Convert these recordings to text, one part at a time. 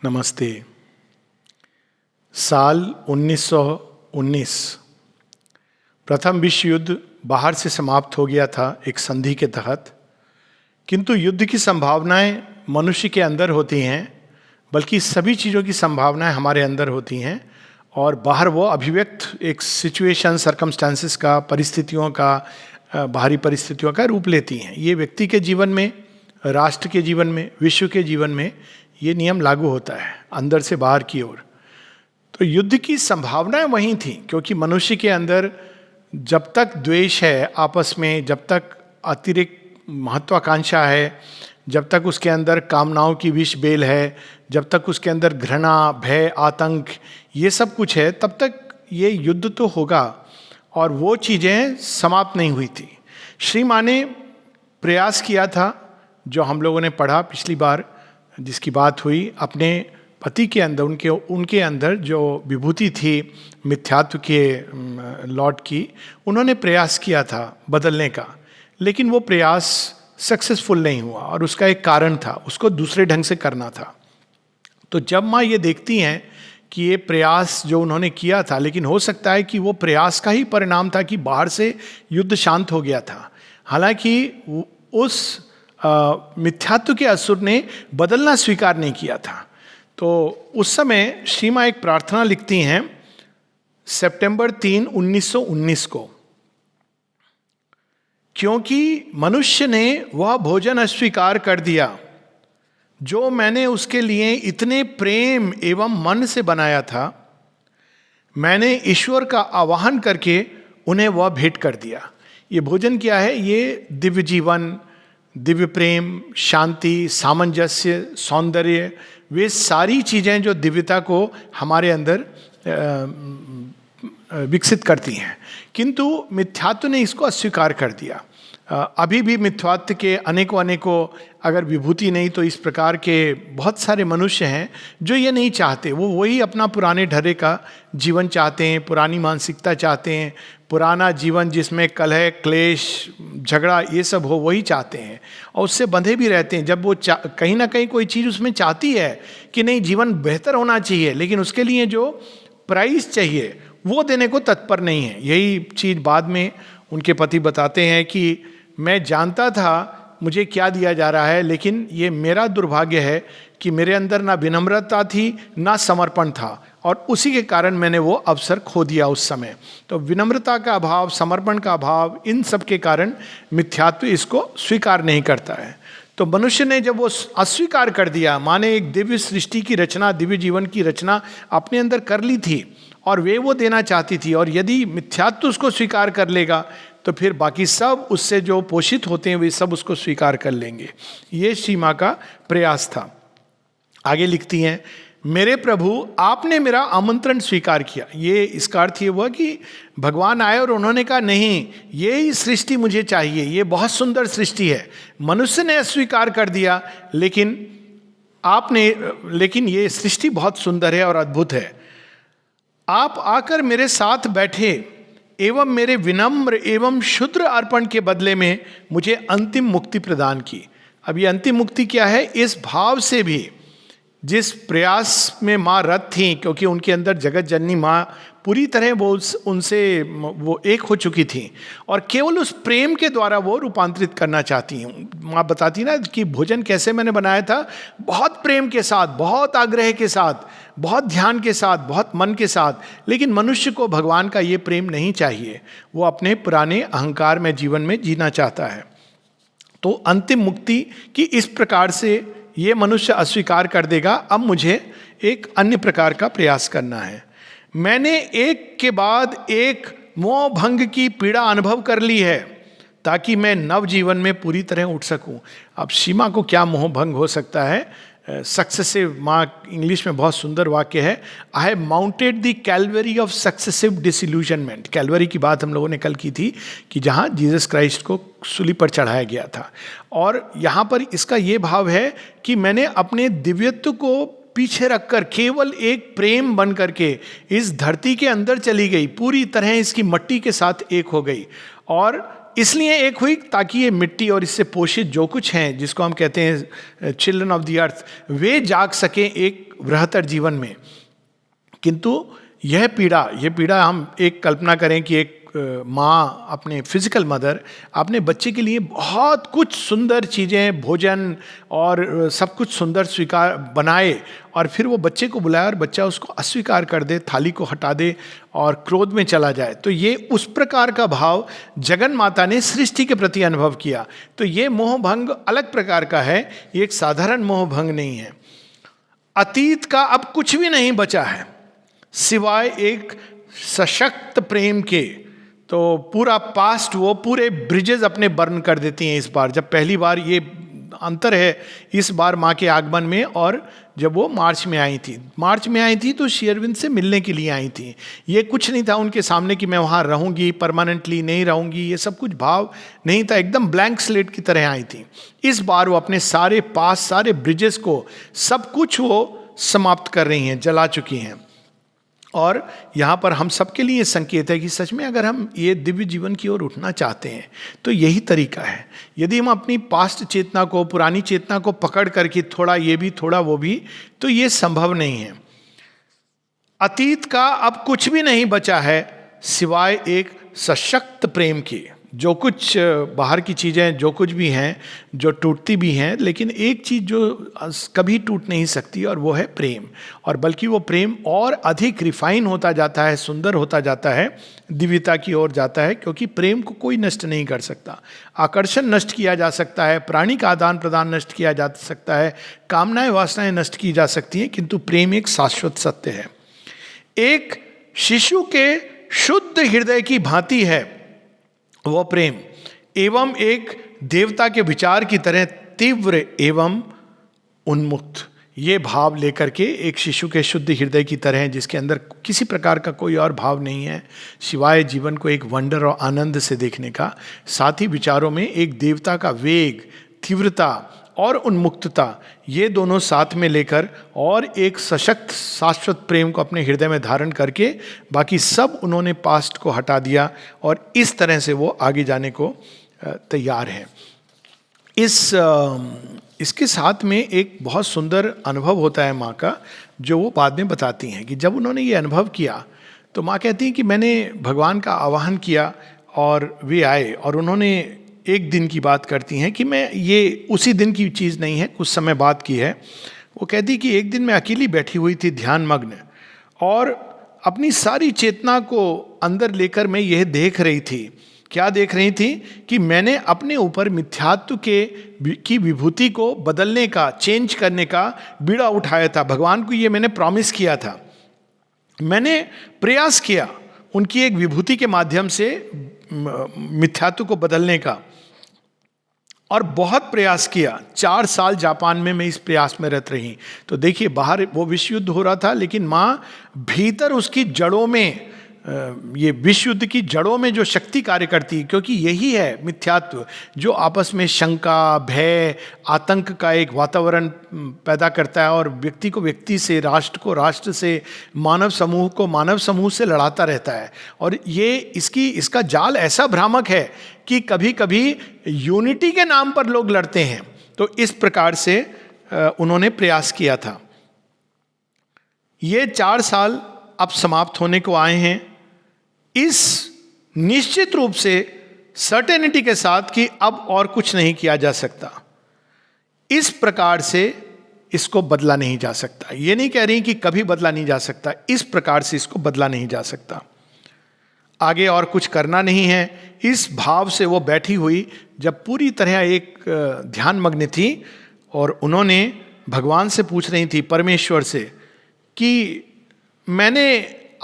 नमस्ते। साल 1919 प्रथम विश्व युद्ध बाहर से समाप्त हो गया था एक संधि के तहत, किंतु युद्ध की संभावनाएं मनुष्य के अंदर होती हैं, बल्कि सभी चीज़ों की संभावनाएं हमारे अंदर होती हैं और बाहर वो अभिव्यक्त एक सिचुएशन, सर्कमस्टांसिस का, परिस्थितियों का, बाहरी परिस्थितियों का रूप लेती हैं। ये व्यक्ति के जीवन में, राष्ट्र के जीवन में, विश्व के जीवन में ये नियम लागू होता है, अंदर से बाहर की ओर। तो युद्ध की संभावनाएं वहीं थी, क्योंकि मनुष्य के अंदर जब तक द्वेष है आपस में, जब तक अतिरिक्त महत्वाकांक्षा है, जब तक उसके अंदर कामनाओं की विष बेल है, जब तक उसके अंदर घृणा, भय, आतंक, ये सब कुछ है, तब तक ये युद्ध तो होगा। और वो चीज़ें समाप्त नहीं हुई थी। श्री माँ ने प्रयास किया था, जो हम लोगों ने पढ़ा पिछली बार जिसकी बात हुई, अपने पति के अंदर, उनके अंदर जो विभूति थी मिथ्यात्व के लॉर्ड की, उन्होंने प्रयास किया था बदलने का, लेकिन वो प्रयास सक्सेसफुल नहीं हुआ और उसका एक कारण था, उसको दूसरे ढंग से करना था। तो जब माँ ये देखती हैं कि ये प्रयास जो उन्होंने किया था, लेकिन हो सकता है कि वो प्रयास का ही परिणाम था कि बाहर से युद्ध शांत हो गया था, हालांकि उस मिथ्यात्व के असुर ने बदलना स्वीकार नहीं किया था। तो उस समय श्री माँ एक प्रार्थना लिखती हैं सितंबर 3, 1919 को, क्योंकि मनुष्य ने वह भोजन अस्वीकार कर दिया जो मैंने उसके लिए इतने प्रेम एवं मन से बनाया था। मैंने ईश्वर का आवाहन करके उन्हें वह भेंट कर दिया। ये भोजन क्या है? ये दिव्य जीवन, दिव्य प्रेम, शांति, सामंजस्य, सौंदर्य, वे सारी चीज़ें जो दिव्यता को हमारे अंदर विकसित करती हैं। किंतु मिथ्यात्व ने इसको अस्वीकार कर दिया। अभी भी मिथ्यात्व के अनेकों अगर विभूति नहीं तो इस प्रकार के बहुत सारे मनुष्य हैं जो ये नहीं चाहते। वो वही अपना पुराने ढर्रे का जीवन चाहते हैं, पुरानी मानसिकता चाहते हैं, पुराना जीवन जिसमें कलह, क्लेश, झगड़ा ये सब हो, वही चाहते हैं और उससे बंधे भी रहते हैं। जब वो कहीं ना कहीं कोई चीज़ उसमें चाहती है कि नहीं, जीवन बेहतर होना चाहिए, लेकिन उसके लिए जो प्राइस चाहिए वो देने को तत्पर नहीं है। यही चीज़ बाद में उनके पति बताते हैं कि मैं जानता था मुझे क्या दिया जा रहा है, लेकिन ये मेरा दुर्भाग्य है कि मेरे अंदर ना विनम्रता थी ना समर्पण था, और उसी के कारण मैंने वो अवसर खो दिया उस समय। तो विनम्रता का अभाव, समर्पण का अभाव, इन सब के कारण मिथ्यात्व इसको स्वीकार नहीं करता है। तो मनुष्य ने जब वो अस्वीकार कर दिया, माने एक दिव्य सृष्टि की रचना, दिव्य जीवन की रचना अपने अंदर कर ली थी और वे वो देना चाहती थी, और यदि मिथ्यात्व उसको स्वीकार कर लेगा तो फिर बाकी सब उससे जो पोषित होते हैं वे सब उसको स्वीकार कर लेंगे। ये श्री माँ का प्रयास था। आगे लिखती हैं, मेरे प्रभु आपने मेरा आमंत्रण स्वीकार किया। ये इसका अर्थ ये हुआ कि भगवान आए और उन्होंने कहा नहीं, ये ही सृष्टि मुझे चाहिए, ये बहुत सुंदर सृष्टि है। मनुष्य ने अस्वीकार कर दिया, लेकिन ये सृष्टि बहुत सुंदर है और अद्भुत है। आप आकर मेरे साथ बैठे एवं मेरे विनम्र एवं शुद्र अर्पण के बदले में मुझे अंतिम मुक्ति प्रदान की। अब ये अंतिम मुक्ति क्या है? इस भाव से भी जिस प्रयास में माँ रत थी, क्योंकि उनके अंदर जगत जननी माँ पूरी तरह उनसे एक हो चुकी थी और केवल उस प्रेम के द्वारा वो रूपांतरित करना चाहती हैं। माँ बताती ना कि भोजन कैसे मैंने बनाया था, बहुत प्रेम के साथ, बहुत आग्रह के साथ, बहुत ध्यान के साथ, बहुत मन के साथ। लेकिन मनुष्य को भगवान का ये प्रेम नहीं चाहिए, वो अपने पुराने अहंकार में जीवन में जीना चाहता है। तो अंतिम मुक्ति की इस प्रकार से ये मनुष्य अस्वीकार कर देगा, अब मुझे एक अन्य प्रकार का प्रयास करना है। मैंने एक के बाद एक मोह भंग की पीड़ा अनुभव कर ली है ताकि मैं नव जीवन में पूरी तरह उठ सकूं। अब सीमा को क्या मोह भंग हो सकता है? सक्सेसिव, माँ इंग्लिश में बहुत सुंदर वाक्य है, I have mounted the Calvary of successive disillusionment. Calvary की बात हम लोगों ने कल की थी कि जहाँ जीसस क्राइस्ट को सूली पर चढ़ाया गया था, और यहाँ पर इसका ये भाव है कि मैंने अपने दिव्यत्व को पीछे रखकर केवल एक प्रेम बन करके इस धरती के अंदर चली गई, पूरी तरह इसकी मट्टी के साथ एक हो गई और इसलिए एक हुई ताकि ये मिट्टी और इससे पोषित जो कुछ हैं, जिसको हम कहते हैं चिल्ड्रन ऑफ द अर्थ, वे जाग सके एक बृहत्तर जीवन में। किंतु यह पीड़ा हम एक कल्पना करें कि एक माँ, अपने फिजिकल मदर, अपने बच्चे के लिए बहुत कुछ सुंदर चीज़ें, भोजन और सब कुछ सुंदर स्वीकार बनाए, और फिर वो बच्चे को बुलाए और बच्चा उसको अस्वीकार कर दे, थाली को हटा दे और क्रोध में चला जाए। तो ये उस प्रकार का भाव जगन माता ने सृष्टि के प्रति अनुभव किया। तो ये मोहभंग अलग प्रकार का है, ये एक साधारण मोहभंग नहीं है। अतीत का अब कुछ भी नहीं बचा है सिवाय एक सशक्त प्रेम के। तो पूरा पास्ट, वो पूरे ब्रिजेस अपने बर्न कर देती हैं इस बार। जब पहली बार, ये अंतर है इस बार माँ के आगमन में और जब वो मार्च में आई थी तो श्री अरविंद से मिलने के लिए आई थी। ये कुछ नहीं था उनके सामने कि मैं वहाँ रहूँगी, परमानेंटली नहीं रहूँगी, ये सब कुछ भाव नहीं था, एकदम ब्लैंक स्लेट की तरह आई थी। इस बार वो अपने सारे पास, सारे ब्रिजेस को, सब कुछ वो समाप्त कर रही हैं, जला चुकी हैं। और यहाँ पर हम सबके लिए संकेत है कि सच में अगर हम ये दिव्य जीवन की ओर उठना चाहते हैं तो यही तरीका है। यदि हम अपनी पास्ट चेतना को, पुरानी चेतना को पकड़ करके थोड़ा ये भी थोड़ा वो भी, तो ये संभव नहीं है। अतीत का अब कुछ भी नहीं बचा है सिवाय एक सशक्त प्रेम की। जो कुछ बाहर की चीज़ें, जो कुछ भी हैं, जो टूटती भी हैं, लेकिन एक चीज़ जो कभी टूट नहीं सकती और वो है प्रेम। और बल्कि वो प्रेम और अधिक रिफाइन होता जाता है, सुंदर होता जाता है, दिव्यता की ओर जाता है, क्योंकि प्रेम को कोई नष्ट नहीं कर सकता। आकर्षण नष्ट किया जा सकता है, प्राणी का आदान प्रदान नष्ट किया जा सकता है, कामनाएं वासनाएं नष्ट की जा सकती हैं, किंतु प्रेम एक शाश्वत सत्य है। एक शिशु के शुद्ध हृदय की भांति है वो प्रेम, एवं एक देवता के विचार की तरह तीव्र एवं उन्मुक्त। ये भाव लेकर के एक शिशु के शुद्ध हृदय की तरह, जिसके अंदर किसी प्रकार का कोई और भाव नहीं है सिवाय जीवन को एक वंडर और आनंद से देखने का। साथ ही विचारों में एक देवता का वेग, तीव्रता और उन्मुक्तता, ये दोनों साथ में लेकर और एक सशक्त शाश्वत प्रेम को अपने हृदय में धारण करके बाकी सब उन्होंने पास्ट को हटा दिया और इस तरह से वो आगे जाने को तैयार है। इसके साथ में एक बहुत सुंदर अनुभव होता है माँ का, जो वो बाद में बताती हैं कि जब उन्होंने ये अनुभव किया तो माँ कहती हैं कि मैंने भगवान का आवाहन किया और वे आए, और उन्होंने एक दिन की बात करती हैं कि मैं, ये उसी दिन की चीज़ नहीं है, कुछ समय बाद की है। वो कहती कि एक दिन मैं अकेली बैठी हुई थी ध्यान मग्न, और अपनी सारी चेतना को अंदर लेकर मैं यह देख रही थी। क्या देख रही थी? कि मैंने अपने ऊपर मिथ्यात्व की विभूति को बदलने का, चेंज करने का बीड़ा उठाया था। भगवान को ये मैंने प्रॉमिस किया था, मैंने प्रयास किया उनकी एक विभूति के माध्यम से मिथ्यात्व को बदलने का, और बहुत प्रयास किया। 4 साल जापान में मैं इस प्रयास में रत रही। तो देखिए, बाहर वो विश्व युद्ध हो रहा था, लेकिन माँ भीतर उसकी जड़ों में, ये विश्व युद्ध की जड़ों में जो शक्ति कार्य करती है, क्योंकि यही है मिथ्यात्व जो आपस में शंका, भय, आतंक का एक वातावरण पैदा करता है और व्यक्ति को व्यक्ति से, राष्ट्र को राष्ट्र से, मानव समूह को मानव समूह से लड़ाता रहता है। और ये इसका जाल ऐसा भ्रामक है कि कभी कभी यूनिटी के नाम पर लोग लड़ते हैं। तो इस प्रकार से उन्होंने प्रयास किया था। ये 4 साल अब समाप्त होने को आए हैं, इस निश्चित रूप से सर्टेनिटी के साथ कि अब और कुछ नहीं किया जा सकता। इस प्रकार से इसको बदला नहीं जा सकता। ये नहीं कह रही कि कभी बदला नहीं जा सकता, इस प्रकार से इसको बदला नहीं जा सकता। आगे और कुछ करना नहीं है, इस भाव से वो बैठी हुई जब पूरी तरह एक ध्यान मग्न थी, और उन्होंने भगवान से पूछ रही थी, परमेश्वर से, कि मैंने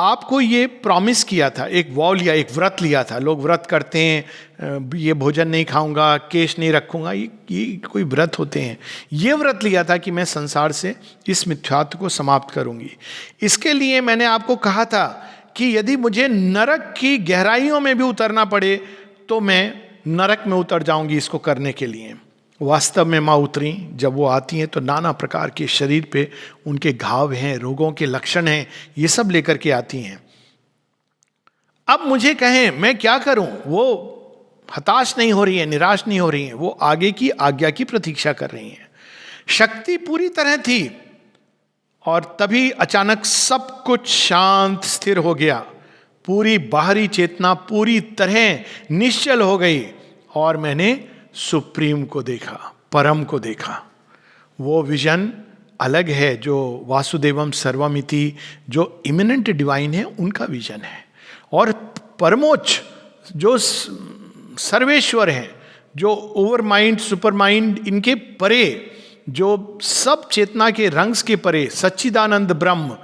आपको ये प्रॉमिस किया था, एक वॉव लिया, एक व्रत लिया था। लोग व्रत करते हैं, ये भोजन नहीं खाऊंगा, केश नहीं रखूंगा, ये कोई व्रत होते हैं। ये व्रत लिया था कि मैं संसार से इस मिथ्यात्व को समाप्त करूंगी। इसके लिए मैंने आपको कहा था कि यदि मुझे नरक की गहराइयों में भी उतरना पड़े तो मैं नरक में उतर जाऊंगी इसको करने के लिए। वास्तव में माँ उतरी। जब वो आती हैं तो नाना प्रकार के शरीर पे उनके घाव हैं, रोगों के लक्षण हैं, ये सब लेकर के आती हैं। अब मुझे कहें मैं क्या करूं? वो हताश नहीं हो रही हैं, निराश नहीं हो रही हैं, वो आगे की आज्ञा की प्रतीक्षा कर रही हैं। शक्ति पूरी तरह थी और तभी अचानक सब कुछ शांत स्थिर हो गया। पूरी बाहरी चेतना पूरी तरह निश्चल हो गई और मैंने सुप्रीम को देखा, परम को देखा। वो विजन अलग है जो वासुदेवम सर्वमिति, जो इमिनेंट डिवाइन है उनका विजन है। और परमोच्च जो सर्वेश्वर हैं, जो ओवर माइंड सुपर माइंड इनके परे, जो सब चेतना के रंग्स के परे सच्चिदानंद ब्रह्म,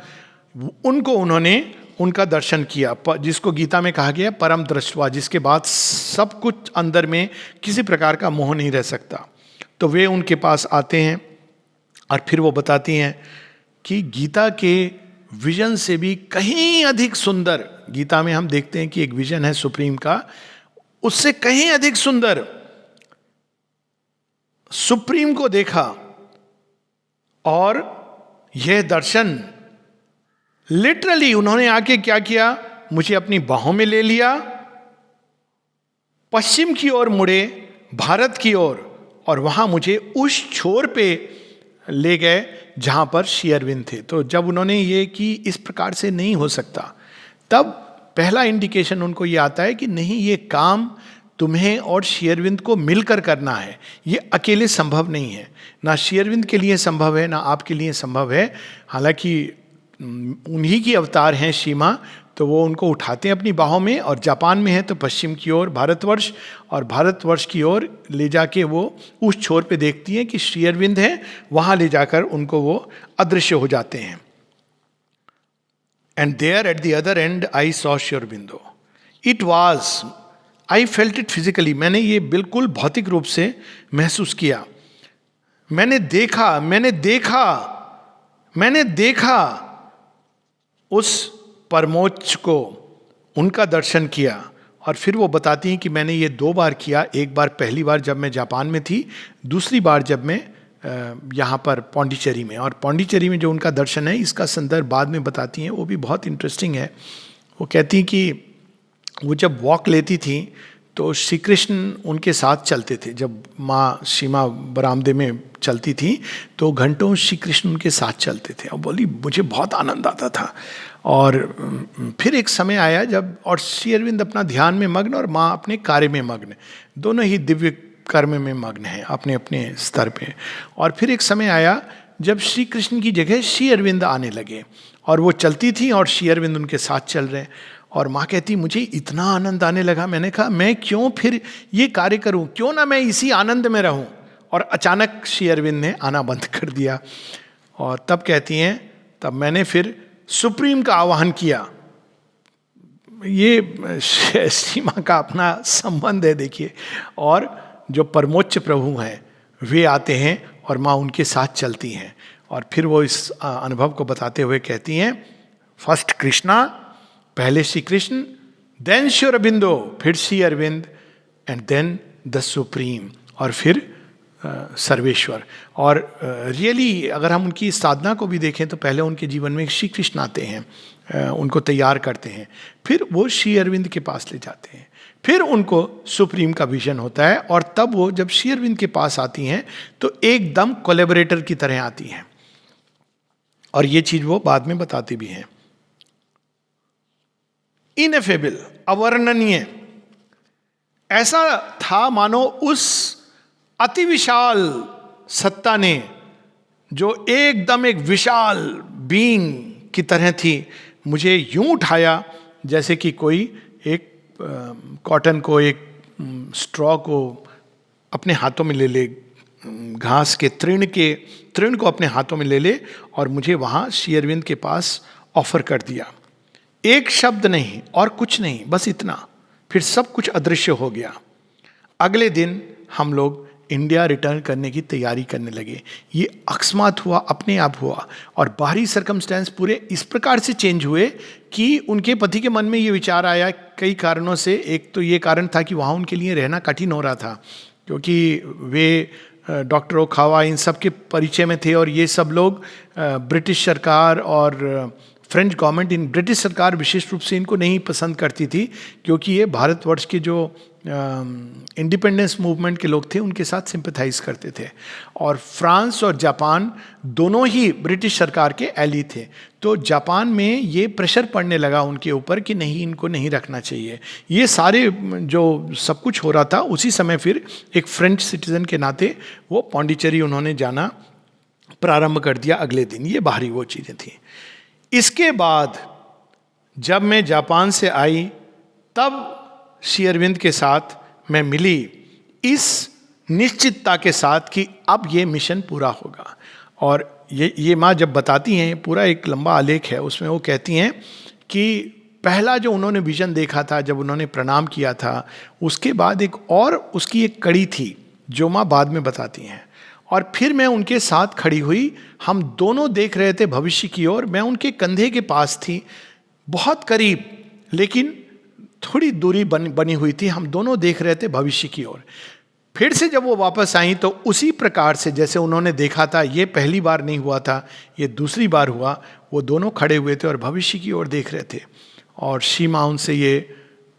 उनको उन्होंने उनका दर्शन किया, जिसको गीता में कहा गया परम दृष्टवा, जिसके बाद सब कुछ अंदर में किसी प्रकार का मोह नहीं रह सकता। तो वे उनके पास आते हैं और फिर वो बताती हैं कि गीता के विजन से भी कहीं अधिक सुंदर, गीता में हम देखते हैं कि एक विजन है सुप्रीम का, उससे कहीं अधिक सुंदर सुप्रीम को देखा। और यह दर्शन लिटरली उन्होंने आके क्या किया, मुझे अपनी बाहों में ले लिया, पश्चिम की ओर मुड़े, भारत की ओर, और वहां मुझे उस छोर पे ले गए जहां पर श्री अरविंद थे। तो जब उन्होंने ये कि इस प्रकार से नहीं हो सकता, तब पहला इंडिकेशन उनको ये आता है कि नहीं, ये काम तुम्हें और श्री अरविंद को मिलकर करना है, ये अकेले संभव नहीं है। ना श्री अरविंद के लिए संभव है, ना आपके लिए संभव है। हालांकि उन्हीं की अवतार हैं सीमा, तो वो उनको उठाते हैं अपनी बाहों में, और जापान में है तो पश्चिम की ओर भारतवर्ष, और भारतवर्ष की ओर ले जाके वो उस छोर पे देखती हैं कि श्री अरविंद हैं, वहाँ ले जाकर उनको वो अदृश्य हो जाते हैं। And there at the other end I saw Shri Aurobindo, it was, I felt it physically, मैंने ये बिल्कुल भौतिक रूप से महसूस किया। मैंने देखा, मैंने देखा, मैंने देखा उस परमोच्च को, उनका दर्शन किया। और फिर वो बताती हैं कि मैंने ये 2 बार किया, एक बार पहली बार जब मैं जापान में थी, दूसरी बार जब मैं यहाँ पर पौंडीचेरी में। और पौंडीचेरी में जो उनका दर्शन है, इसका संदर्भ बाद में बताती हैं, वो भी बहुत इंटरेस्टिंग है। वो कहती हैं कि वो जब वॉक लेती थी तो श्री कृष्ण उनके साथ चलते थे। जब माँ सीमा बरामदे में चलती थी तो घंटों श्री कृष्ण उनके साथ चलते थे, और बोली मुझे बहुत आनंद आता था। और फिर एक समय आया जब, और श्री अरविंद अपना ध्यान में मग्न और माँ अपने कार्य में मग्न, दोनों ही दिव्य कर्म में मग्न हैं अपने अपने स्तर पे। और फिर एक समय आया जब श्री कृष्ण की जगह श्री अरविंद आने लगे, और वो चलती थी और श्री अरविंद उनके साथ चल रहे। और माँ कहती मुझे इतना आनंद आने लगा, मैंने कहा मैं क्यों फिर ये कार्य करूं, क्यों ना मैं इसी आनंद में रहूं। और अचानक श्री अरविंद ने आना बंद कर दिया। और तब कहती हैं, तब मैंने फिर सुप्रीम का आह्वान किया। ये सीमा का अपना संबंध है देखिए। और जो परमोच्च प्रभु हैं वे आते हैं और माँ उनके साथ चलती हैं। और फिर वो इस अनुभव को बताते हुए कहती हैं, फर्स्ट कृष्णा, पहले श्री कृष्ण, देन श्री अरविंदो, फिर Shri Arvind, and then the supreme, और फिर सर्वेश्वर। और रियली अगर हम उनकी साधना को भी देखें तो पहले उनके जीवन में श्री कृष्ण आते हैं, उनको तैयार करते हैं, फिर वो श्री अरविंद के पास ले जाते हैं, फिर उनको सुप्रीम का विजन होता है। और तब वो जब श्री अरविंद के पास आती हैं तो एकदम कोलैबोरेटर की तरह आती हैं। और ये चीज वो बाद में बताते भी हैं। इनएफेबल, अवर्णनीय, ऐसा था मानो उस अति विशाल सत्ता ने, जो एकदम एक विशाल बीइंग की तरह थी, मुझे यूं उठाया जैसे कि कोई एक कॉटन को, एक स्ट्रॉ को अपने हाथों में ले, घास के तृण को अपने हाथों में ले, और मुझे वहाँ श्री अरविंद के पास ऑफर कर दिया। एक शब्द नहीं और कुछ नहीं, बस इतना, फिर सब कुछ अदृश्य हो गया। अगले दिन हम लोग इंडिया रिटर्न करने की तैयारी करने लगे। ये अकस्मात हुआ, अपने आप हुआ, और बाहरी सर्कमस्टेंस पूरे इस प्रकार से चेंज हुए कि उनके पति के मन में ये विचार आया कई कारणों से। एक तो ये कारण था कि वहाँ उनके लिए रहना कठिन हो रहा था, क्योंकि वे डॉक्टर ओखावा इन सब के परिचय में थे, और ये सब लोग ब्रिटिश सरकार और फ्रेंच गवर्नमेंट, इन ब्रिटिश सरकार विशेष रूप से इनको नहीं पसंद करती थी, क्योंकि ये भारतवर्ष के जो इंडिपेंडेंस मूवमेंट के लोग थे उनके साथ सिंपैथाइज करते थे। और फ्रांस और जापान दोनों ही ब्रिटिश सरकार के एली थे। तो जापान में ये प्रेशर पड़ने लगा उनके ऊपर कि नहीं, इनको नहीं रखना चाहिए। ये सारे जो सब कुछ हो रहा था उसी समय फिर एक फ्रेंच सिटीजन के नाते वो पौंडीचेरी उन्होंने जाना प्रारंभ कर दिया अगले दिन। ये बाहरी वो चीज़ें थी। इसके बाद जब मैं जापान से आई तब श्री अरविंद के साथ मैं मिली इस निश्चितता के साथ कि अब ये मिशन पूरा होगा। और ये माँ जब बताती हैं, पूरा एक लंबा आलेख है उसमें, वो कहती हैं कि पहला जो उन्होंने विजन देखा था जब उन्होंने प्रणाम किया था, उसके बाद एक और उसकी एक कड़ी थी जो माँ बाद में बताती हैं। और फिर मैं उनके साथ खड़ी हुई, हम दोनों देख रहे थे भविष्य की ओर। मैं उनके कंधे के पास थी, बहुत करीब, लेकिन थोड़ी दूरी बनी हुई थी। हम दोनों देख रहे थे भविष्य की ओर। फिर से जब वो वापस आई तो उसी प्रकार से जैसे उन्होंने देखा था, ये पहली बार नहीं हुआ था, ये दूसरी बार हुआ, वो दोनों खड़े हुए थे और भविष्य की ओर देख रहे थे। और सीमा उनसे ये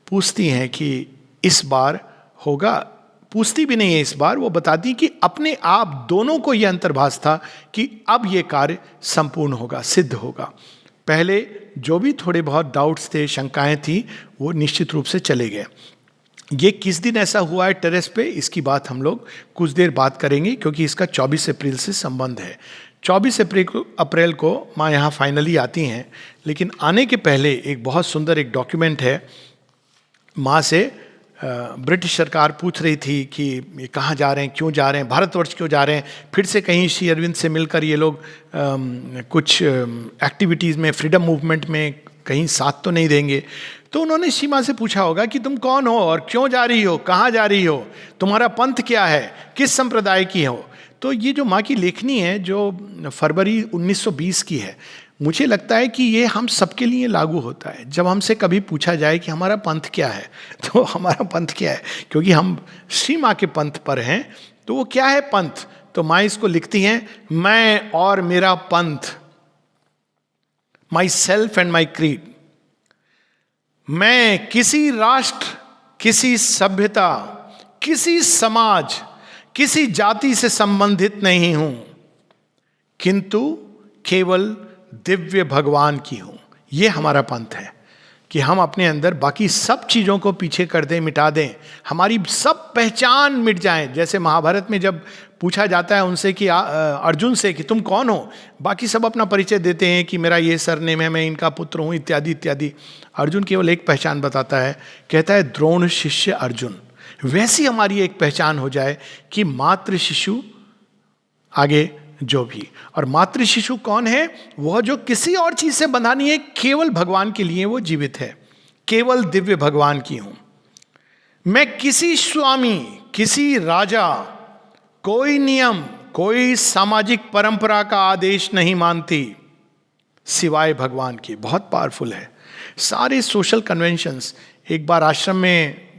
पूछती हैं कि इस बार होगा, पूछती भी नहीं है इस बार, वो बताती कि अपने आप दोनों को ये अंतर्भास था कि अब ये कार्य संपूर्ण होगा, सिद्ध होगा। पहले जो भी थोड़े बहुत डाउट्स थे, शंकाएं थी, वो निश्चित रूप से चले गए। ये किस दिन ऐसा हुआ है टेरेस पे, इसकी बात हम लोग कुछ देर बात करेंगे, क्योंकि इसका 24 अप्रैल से संबंध है। 24 अप्रैल को माँ यहाँ फाइनली आती हैं, लेकिन आने के पहले एक बहुत सुंदर एक डॉक्यूमेंट है। माँ से ब्रिटिश सरकार पूछ रही थी कि ये कहाँ जा रहे हैं, क्यों जा रहे हैं, भारतवर्ष क्यों जा रहे हैं, फिर से कहीं श्री अरविंद से मिलकर ये लोग कुछ एक्टिविटीज़ में, फ्रीडम मूवमेंट में कहीं साथ तो नहीं देंगे। तो उन्होंने सीमा से पूछा होगा कि तुम कौन हो और क्यों जा रही हो, कहाँ जा रही हो, तुम्हारा पंथ क्या है, किस संप्रदाय की हो। तो ये जो माँ की लेखनी है जो फरवरी 1920 की है, मुझे लगता है कि ये हम सबके लिए लागू होता है। जब हमसे कभी पूछा जाए कि हमारा पंथ क्या है, तो हमारा पंथ क्या है, क्योंकि हम श्री माँ के पंथ पर हैं, तो वो क्या है पंथ। तो माँ इसको लिखती हैं, मैं और मेरा पंथ, my self and my creed. मैं किसी राष्ट्र, किसी सभ्यता, किसी समाज, किसी जाति से संबंधित नहीं हूं, किंतु केवल दिव्य भगवान की हूं। ये हमारा पंथ है कि हम अपने अंदर बाकी सब चीज़ों को पीछे कर दें, मिटा दें, हमारी सब पहचान मिट जाए। जैसे महाभारत में जब पूछा जाता है उनसे कि अर्जुन से कि तुम कौन हो, बाकी सब अपना परिचय देते हैं कि मेरा ये सरनेम है, मैं इनका पुत्र हूँ, इत्यादि इत्यादि। अर्जुन केवल एक पहचान बताता है, कहता है द्रोण शिष्य अर्जुन। वैसी हमारी एक पहचान हो जाए कि मातृ शिशु, आगे जो भी। और मातृ शिशु कौन है, वह जो किसी और चीज से बंधा नहीं है, केवल भगवान के लिए वो जीवित है, केवल दिव्य भगवान की हूं। मैं किसी स्वामी, किसी राजा, कोई नियम, कोई सामाजिक परंपरा का आदेश नहीं मानती सिवाय भगवान के। बहुत पावरफुल है। सारे सोशल कन्वेंशंस, एक बार आश्रम में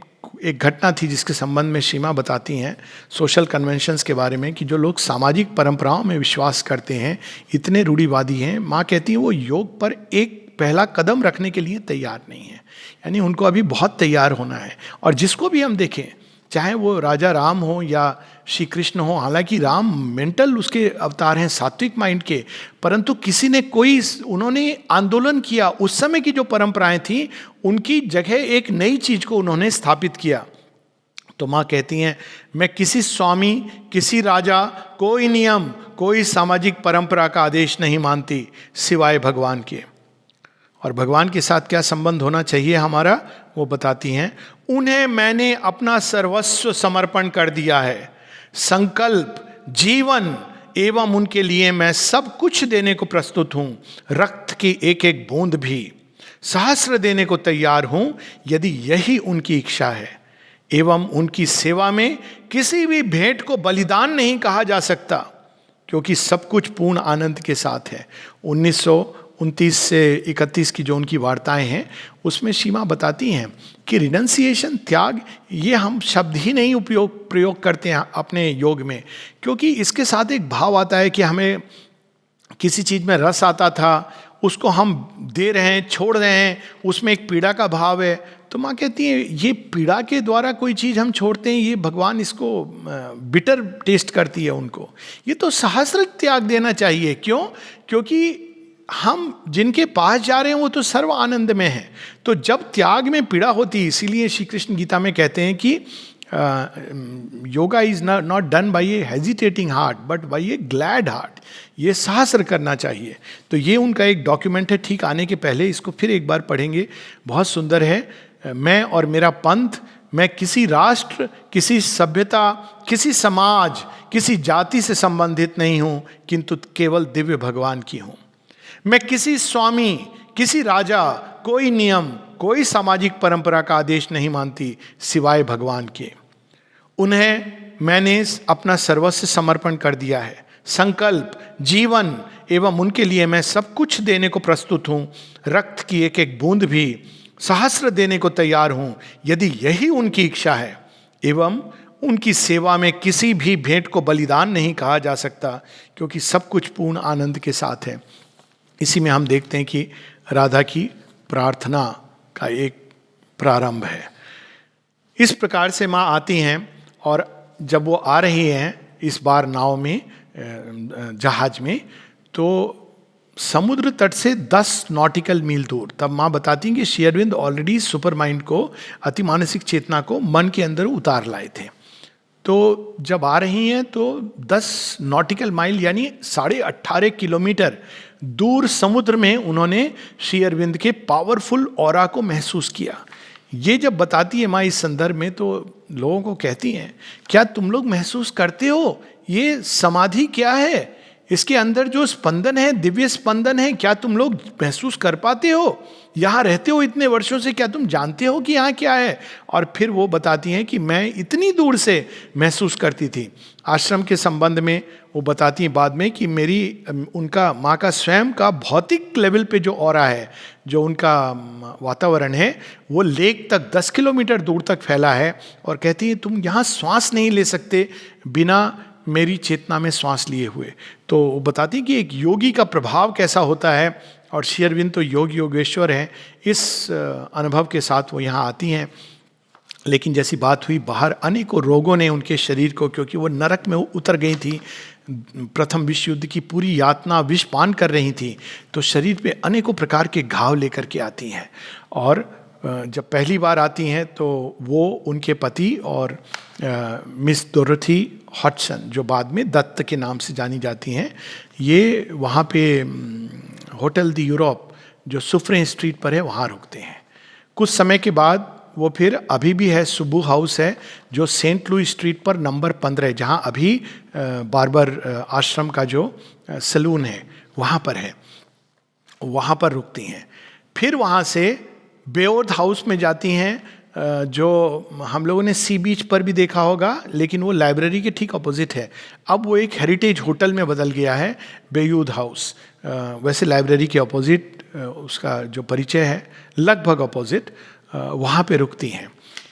एक घटना थी जिसके संबंध में सीमा बताती हैं सोशल कन्वेंशंस के बारे में, कि जो लोग सामाजिक परंपराओं में विश्वास करते हैं, इतने रूढ़िवादी हैं, माँ कहती हैं वो योग पर एक पहला कदम रखने के लिए तैयार नहीं है। यानी उनको अभी बहुत तैयार होना है। और जिसको भी हम देखें, चाहे वो राजा राम हो या श्री कृष्ण हो, हालांकि राम मेंटल उसके अवतार हैं, सात्विक माइंड के, परंतु किसी ने कोई, उन्होंने आंदोलन किया, उस समय की जो परंपराएं थी उनकी जगह एक नई चीज को उन्होंने स्थापित किया। तो माँ कहती हैं, मैं किसी स्वामी, किसी राजा, कोई नियम, कोई सामाजिक परंपरा का आदेश नहीं मानती सिवाय भगवान के। और भगवान के साथ क्या संबंध होना चाहिए हमारा, वो बताती हैं, उन्हें मैंने अपना सर्वस्व समर्पण कर दिया है। संकल्प, जीवन एवं उनके लिए मैं सब कुछ देने को प्रस्तुत हूं। रक्त की एक एक बूंद भी, सहस्र देने को तैयार हूं यदि यही उनकी इच्छा है। एवं उनकी सेवा में किसी भी भेंट को बलिदान नहीं कहा जा सकता, क्योंकि सब कुछ पूर्ण आनंद के साथ है। 1929 से 31 की जो उनकी वार्ताएं हैं उसमें सीमा बताती हैं कि रिनंसिएशन, त्याग, ये हम शब्द ही नहीं प्रयोग करते हैं अपने योग में, क्योंकि इसके साथ एक भाव आता है कि हमें किसी चीज़ में रस आता था, उसको हम दे रहे हैं, छोड़ रहे हैं, उसमें एक पीड़ा का भाव है। तो माँ कहती है ये पीड़ा के द्वारा कोई चीज़ हम छोड़ते हैं, ये भगवान इसको बिटर टेस्ट करती है उनको। ये तो सहस्र त्याग देना चाहिए। क्यों? क्योंकि हम जिनके पास जा रहे हैं वो तो सर्व आनंद में है। तो जब त्याग में पीड़ा होती है, इसीलिए श्री कृष्ण गीता में कहते हैं कि yoga is not done by A hesitating heart but by a glad heart. ये सहस्र करना चाहिए। तो ये उनका एक डॉक्यूमेंट है। ठीक आने के पहले इसको फिर एक बार पढ़ेंगे, बहुत सुंदर है। मैं और मेरा पंथ, मैं किसी राष्ट्र, किसी सभ्यता, किसी समाज, किसी जाति से संबंधित नहीं हूँ, किंतु केवल दिव्य भगवान की हूँ। मैं किसी स्वामी, किसी राजा, कोई नियम, कोई सामाजिक परंपरा का आदेश नहीं मानती सिवाय भगवान के। उन्हें मैंने अपना सर्वस्व समर्पण कर दिया है। संकल्प, जीवन एवं उनके लिए मैं सब कुछ देने को प्रस्तुत हूँ। रक्त की एक एक बूंद भी सहस्र देने को तैयार हूँ, यदि यही उनकी इच्छा है। एवं उनकी सेवा में किसी भी भेंट को बलिदान नहीं कहा जा सकता, क्योंकि सब कुछ पूर्ण आनंद के साथ है। इसी में हम देखते हैं कि राधा की प्रार्थना का एक प्रारंभ है। इस प्रकार से माँ आती हैं, और जब वो आ रही हैं इस बार नाव में, जहाज में, तो समुद्र तट से 10 नॉटिकल मील दूर, तब माँ बताती हैं कि Shri Arvind already supermind को, अतिमानसिक चेतना को मन के अंदर उतार लाए थे। तो जब आ रही हैं तो 10 नॉटिकल माइल यानी 18.5 किलोमीटर दूर समुद्र में उन्होंने श्री अरविंद के पावरफुल ऑरा को महसूस किया। ये जब बताती है माँ इस संदर्भ में, तो लोगों को कहती हैं, क्या तुम लोग महसूस करते हो ये समाधि क्या है? इसके अंदर जो स्पंदन है, दिव्य स्पंदन है, क्या तुम लोग महसूस कर पाते हो? यहाँ रहते हो इतने वर्षों से, क्या तुम जानते हो कि यहाँ क्या है? और फिर वो बताती हैं कि मैं इतनी दूर से महसूस करती थी। आश्रम के संबंध में वो बताती हैं बाद में कि उनका माँ का स्वयं का भौतिक लेवल पे जो ऑरा है, जो उनका वातावरण है, वो लेक तक 10 किलोमीटर दूर तक फैला है। और कहती हैं तुम यहाँ श्वास नहीं ले सकते बिना मेरी चेतना में श्वास लिए हुए। तो वो बताती है कि एक योगी का प्रभाव कैसा होता है, और श्री अरविंद तो योग योगेश्वर हैं। इस अनुभव के साथ वो यहाँ आती हैं। लेकिन जैसी बात हुई, बाहर अनेकों रोगों ने उनके शरीर को, क्योंकि वो नरक में उतर गई थी, प्रथम विश्व युद्ध की पूरी यातना विषपान कर रही थी, तो शरीर पे अनेकों प्रकार के घाव लेकर के आती हैं। और जब पहली बार आती हैं तो वो, उनके पति और मिस डोरोथी हॉटसन, जो बाद में दत्त के नाम से जानी जाती हैं, ये वहाँ पे होटल दी यूरोप जो सुफ्रे स्ट्रीट पर है वहाँ रुकते हैं। कुछ समय के बाद वो फिर, अभी भी है सुबू हाउस है जो सेंट लुई स्ट्रीट पर नंबर 15 जहाँ अभी बार्बर आश्रम का जो सलून है वहाँ पर है, वहाँ पर रुकती हैं। फिर वहाँ से बेओर्थ हाउस में जाती हैं, जो हम लोगों ने सी बीच पर भी देखा होगा, लेकिन वो लाइब्रेरी के ठीक अपोजिट है। अब वो एक हेरिटेज होटल में बदल गया है, बेयूद हाउस। वैसे लाइब्रेरी के अपोजिट उसका जो परिचय है, लगभग अपोजिट, वहाँ पे रुकती हैं।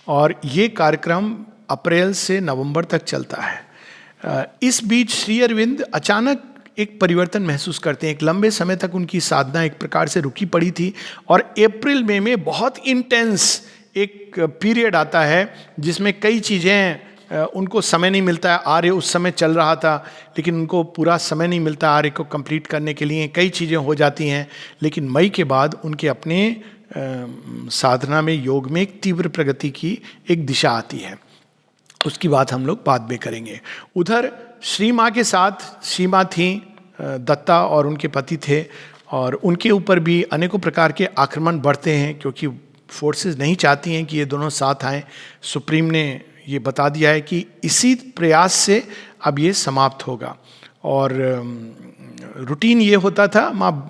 और ये कार्यक्रम अप्रैल से नवंबर तक चलता है। इस बीच श्री अरविंद अचानक एक परिवर्तन महसूस करते हैं। एक लंबे समय तक उनकी साधना एक प्रकार से रुकी पड़ी थी, और अप्रैल मई में बहुत इंटेंस एक पीरियड आता है जिसमें कई चीज़ें उनको समय नहीं मिलता है। आर्य उस समय चल रहा था, लेकिन उनको पूरा समय नहीं मिलता आर्य को कंप्लीट करने के लिए, कई चीज़ें हो जाती हैं। लेकिन मई के बाद उनके अपने साधना में, योग में एक तीव्र प्रगति की एक दिशा आती है। उसकी बात हम लोग बाद में करेंगे। उधर श्री माँ के साथ, श्री माँ थी, दत्ता और उनके पति थे, और उनके ऊपर भी अनेकों प्रकार के आक्रमण बढ़ते हैं, क्योंकि फोर्सेस नहीं चाहती हैं कि ये दोनों साथ आएँ। सुप्रीम ने ये बता दिया है कि इसी प्रयास से अब ये समाप्त होगा। और रूटीन ये होता था, माँ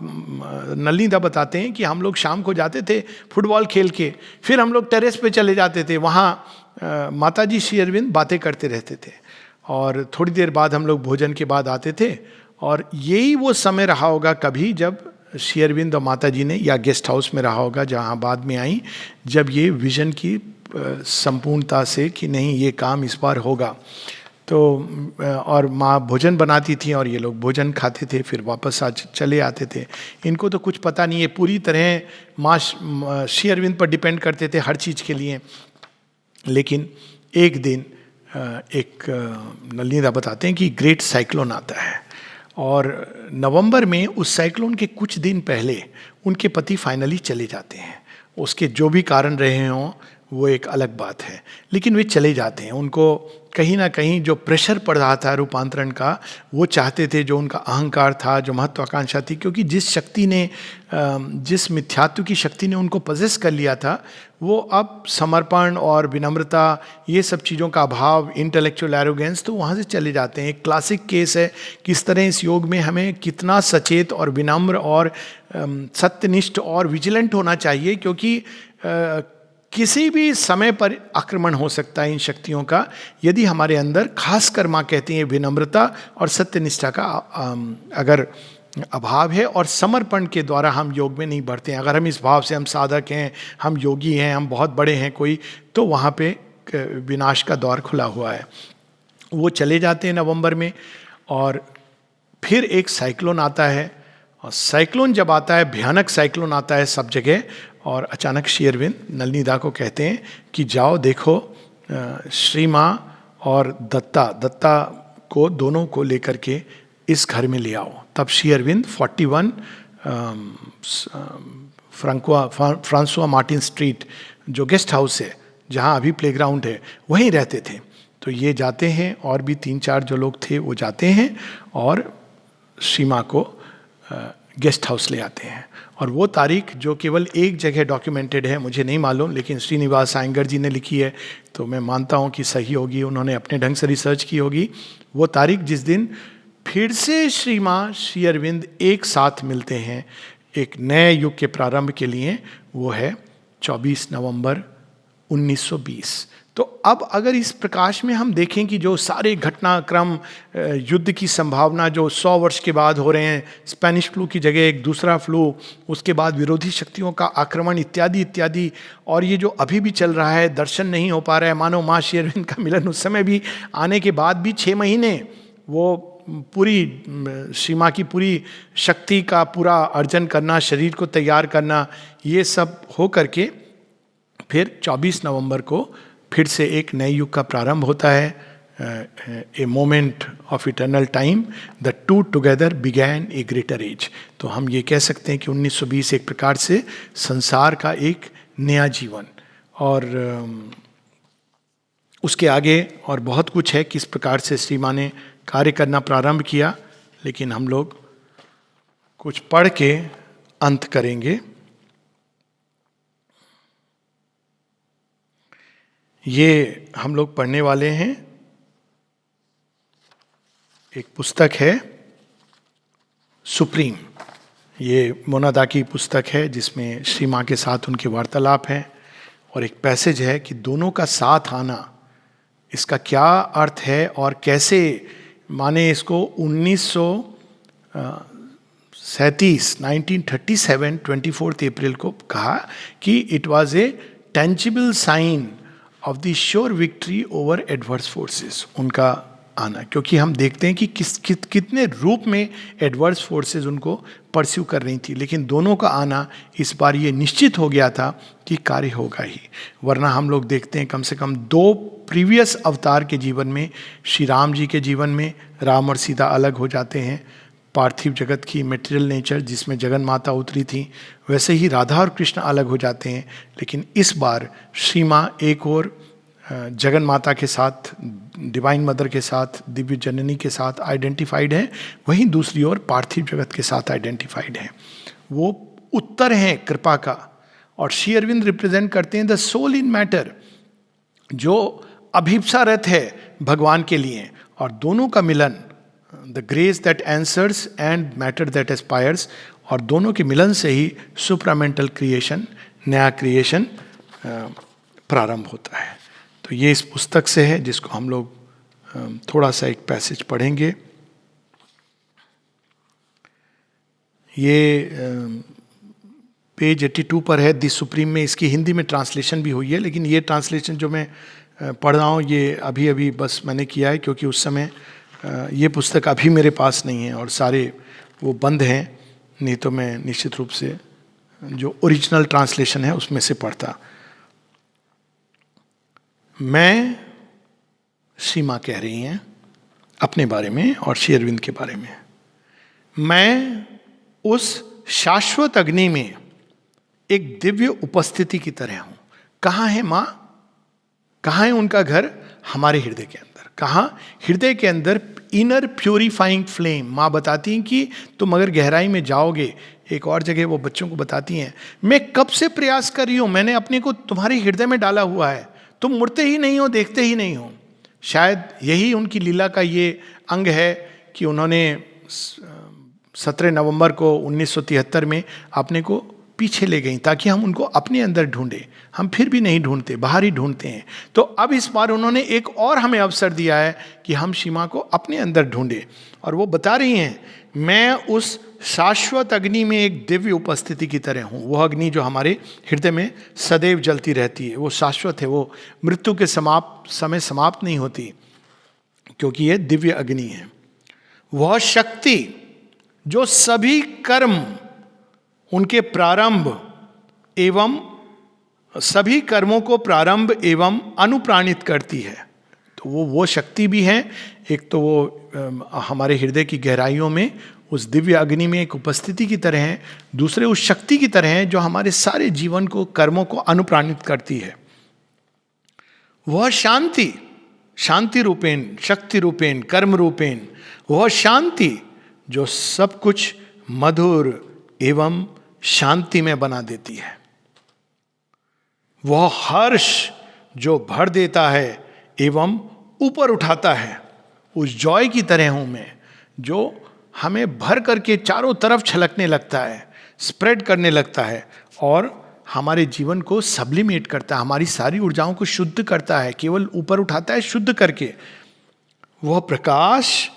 नलिनी बताते हैं कि हम लोग शाम को जाते थे फुटबॉल खेल के, फिर हम लोग टेरेस पे चले जाते थे, वहाँ माताजी श्री अरविंद बातें करते रहते थे, और थोड़ी देर बाद हम लोग भोजन के बाद आते थे। और यही वो समय रहा होगा कभी जब श्री अरविंद और माता जी ने, या गेस्ट हाउस में रहा होगा जहाँ बाद में आई, जब ये विजन की संपूर्णता से कि नहीं ये काम इस बार होगा। तो और माँ भोजन बनाती थी और ये लोग भोजन खाते थे, फिर वापस आज चले आते थे। इनको तो कुछ पता नहीं है, पूरी तरह माँ श्री अरविंद पर डिपेंड करते थे हर चीज़ के लिए। लेकिन एक दिन एक नलिनीदा बताते हैं कि ग्रेट साइक्लोन आता है, और नवंबर में उस साइक्लोन के कुछ दिन पहले उनके पति फाइनली चले जाते हैं। उसके जो भी कारण रहे हों वो एक अलग बात है, लेकिन वे चले जाते हैं। उनको कहीं ना कहीं जो प्रेशर पड़ रहा था रूपांतरण का, वो चाहते थे, जो उनका अहंकार था, जो महत्वाकांक्षा थी, क्योंकि जिस शक्ति ने, जिस मिथ्यात्व की शक्ति ने उनको पजेस कर लिया था, वो अब समर्पण और विनम्रता, ये सब चीज़ों का अभाव, इंटेलेक्चुअल एरोगेंस, तो वहाँ से चले जाते हैं। एक क्लासिक केस है किस तरह इस योग में हमें कितना सचेत और विनम्र और सत्यनिष्ठ और विजिलेंट होना चाहिए, क्योंकि किसी भी समय पर आक्रमण हो सकता है इन शक्तियों का, यदि हमारे अंदर खासकर माँ कहती हैं विनम्रता और सत्यनिष्ठा का अगर अभाव है, और समर्पण के द्वारा हम योग में नहीं बढ़ते हैं। अगर हम इस भाव से हम साधक हैं, हम योगी हैं, हम बहुत बड़े हैं कोई, तो वहाँ पे विनाश का द्वार खुला हुआ है। वो चले जाते हैं नवंबर में, और फिर एक साइक्लोन आता है, और साइक्लोन जब आता है, भयानक साइक्लोन आता है सब जगह, और अचानक श्री अरविंद नलिनीदा को कहते हैं कि जाओ देखो, श्री माँ और दत्ता को, दोनों को लेकर के इस घर में ले आओ। तब Shri Arvind 41 Francois Martin Street, जो गेस्ट हाउस है जहाँ अभी प्लेग्राउंड है, वहीं रहते थे। तो ये जाते हैं, और भी 3-4 जो लोग थे वो जाते हैं, और श्री माँ को गेस्ट हाउस ले आते हैं। और वो तारीख जो केवल एक जगह डॉक्यूमेंटेड है, मुझे नहीं मालूम, लेकिन श्रीनिवास आयंगर जी ने लिखी है, तो मैं मानता हूँ कि सही होगी, उन्होंने अपने ढंग से रिसर्च की होगी। वो तारीख जिस दिन फिर से श्री माँ श्री अरविंद एक साथ मिलते हैं एक नए युग के प्रारंभ के लिए, वो है 24 नवंबर 1920। तो अब अगर इस प्रकाश में हम देखें कि जो सारे घटनाक्रम, युद्ध की संभावना जो 100 वर्ष के बाद हो रहे हैं, स्पेनिश फ्लू की जगह एक दूसरा फ्लू, उसके बाद विरोधी शक्तियों का आक्रमण इत्यादि इत्यादि, और ये जो अभी भी चल रहा है, दर्शन नहीं हो पा रहा है, मानो माँ श्री अरविंद का मिलन उस समय भी आने के बाद भी 6 महीने वो पूरी श्री माँ की पूरी शक्ति का पूरा अर्जन करना, शरीर को तैयार करना, ये सब हो करके फिर 24 नवंबर को फिर से एक नए युग का प्रारंभ होता है। A moment of eternal time, the two together began a greater age. तो हम ये कह सकते हैं कि 1920 एक प्रकार से संसार का एक नया जीवन, और उसके आगे और बहुत कुछ है, किस प्रकार से श्री माँ ने कार्य करना प्रारंभ किया, लेकिन हम लोग कुछ पढ़ के अंत करेंगे। ये हम लोग पढ़ने वाले हैं, एक पुस्तक है सुप्रीम। ये मोना दा की पुस्तक है, जिसमें श्री माँ के साथ उनके वार्तालाप हैं, और एक पैसेज है कि दोनों का साथ आना, इसका क्या अर्थ है, और कैसे माने इसको 1937 24 अप्रैल को कहा कि it was a tangible sign of the sure victory over adverse forces, उनका आना। क्योंकि हम देखते हैं कि कितने रूप में एडवर्स फोर्सेस उनको परस्यू कर रही थी, लेकिन दोनों का आना इस बार ये निश्चित हो गया था कि कार्य होगा ही। वरना हम लोग देखते हैं कम से कम 2 प्रीवियस अवतार के जीवन में, श्री राम जी के जीवन में राम और सीता अलग हो जाते हैं, पार्थिव जगत की मेटेरियल नेचर जिसमें जगन माता उतरी थी, वैसे ही राधा और कृष्ण अलग हो जाते हैं। लेकिन इस बार श्री माँ एक और जगन माता के साथ, डिवाइन मदर के साथ, दिव्य जननी के साथ आइडेंटिफाइड है, वहीं दूसरी ओर पार्थिव जगत के साथ आइडेंटिफाइड है। वो उत्तर हैं कृपा का, और श्री अरविंद रिप्रेजेंट करते हैं द सोल इन मैटर, जो अभिप्सारत है भगवान के लिए, और दोनों का मिलन, the grace that answers and matter that aspires, और दोनों के मिलन से ही सुप्रामेंटल क्रिएशन, नया क्रिएशन प्रारंभ होता है। तो ये इस पुस्तक से है, जिसको हम लोग थोड़ा सा एक पैसेज पढ़ेंगे। ये पेज 82 पर है, द सुप्रीम में। इसकी हिंदी में ट्रांसलेशन भी हुई है, लेकिन ये ट्रांसलेशन जो मैं पढ़ रहा हूँ, ये अभी अभी बस मैंने किया है, क्योंकि उस समय ये पुस्तक अभी मेरे पास नहीं है और सारे वो बंद हैं, नहीं तो मैं निश्चित रूप से जो ओरिजिनल ट्रांसलेशन है उसमें से पढ़ता। मैं, सीमा कह रही हैं अपने बारे में और श्री अरविंद के बारे में, मैं उस शाश्वत अग्नि में एक दिव्य उपस्थिति की तरह हूं। कहाँ है माँ? कहाँ है उनका घर? हमारे हृदय के अंदर। कहाँ? हृदय के अंदर इनर प्योरीफाइंग फ्लेम। माँ बताती हैं कि तुम अगर गहराई में जाओगे, एक और जगह वो बच्चों को बताती हैं, मैं कब से प्रयास कर रही हूँ, मैंने अपने को तुम्हारे हृदय में डाला हुआ है, तुम मुड़ते ही नहीं हो, देखते ही नहीं हो। शायद यही उनकी लीला का ये अंग है कि उन्होंने 17 नवंबर को 1973 में अपने को पीछे ले गई, ताकि हम उनको अपने अंदर ढूंढे। हम फिर भी नहीं ढूंढते, बाहर ही ढूंढते हैं। तो अब इस बार उन्होंने एक और हमें अवसर दिया है कि हम सीमा को अपने अंदर ढूंढे। और वो बता रही हैं, मैं उस शाश्वत अग्नि में एक दिव्य उपस्थिति की तरह हूँ। वो अग्नि जो हमारे हृदय में सदैव जलती रहती है, वो शाश्वत है, वो मृत्यु के समय समाप्त नहीं होती, क्योंकि ये दिव्य अग्नि है। वह शक्ति जो सभी कर्म, उनके प्रारंभ एवं सभी कर्मों को प्रारंभ एवं अनुप्राणित करती है। तो वो शक्ति भी है। एक तो वो हमारे हृदय की गहराइयों में उस दिव्य अग्नि में एक उपस्थिति की तरह है, दूसरे उस शक्ति की तरह है जो हमारे सारे जीवन को, कर्मों को अनुप्राणित करती है। वह शांति, शांति रूपेण, शक्ति रूपेण, कर्म रूपेण, वह शांति जो सब कुछ मधुर एवं शांति में बना देती है। वह हर्ष जो भर देता है एवं ऊपर उठाता है। उस जॉय की तरह हूं मैं, जो हमें भर करके चारों तरफ छलकने लगता है, स्प्रेड करने लगता है और हमारे जीवन को सब्लिमेट करता है, हमारी सारी ऊर्जाओं को शुद्ध करता है, केवल ऊपर उठाता है शुद्ध करके। वह प्रकाश